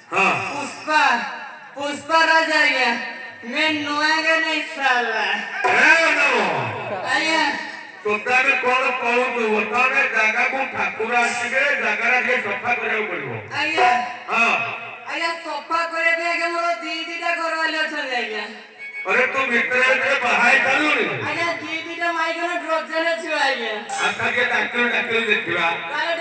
पुष्पा पुष्पा राजा आया मैं नुआगा नहीं साला आया তোতারে কোন কওতু ওতারে জায়গাକୁ ঠাকুর আসিবে জায়গাটা যে সফা କରିବାକୁ পড়িব ଆଜ୍ଞା ହଁ ଆଜ୍ଞା ସଫା କରିବା ପାଇଁ ଆଜ୍ଞା ମୋର ଦିଟା ଘରବାଲି ଅଛନ୍ତି ଆଜ୍ଞା अरे तू ଭିତରେ ବାହାଇ ଚାଲୁନି ଆଜ୍ଞା ଦିଟା ମାଇକର ଡ୍ରଜନ ଛୁଆ ଆଜ୍ଞା ଆଚ୍ଛା ଟିକେ ଡାକ୍ତର ଦେଖିବା ତାହେଲେ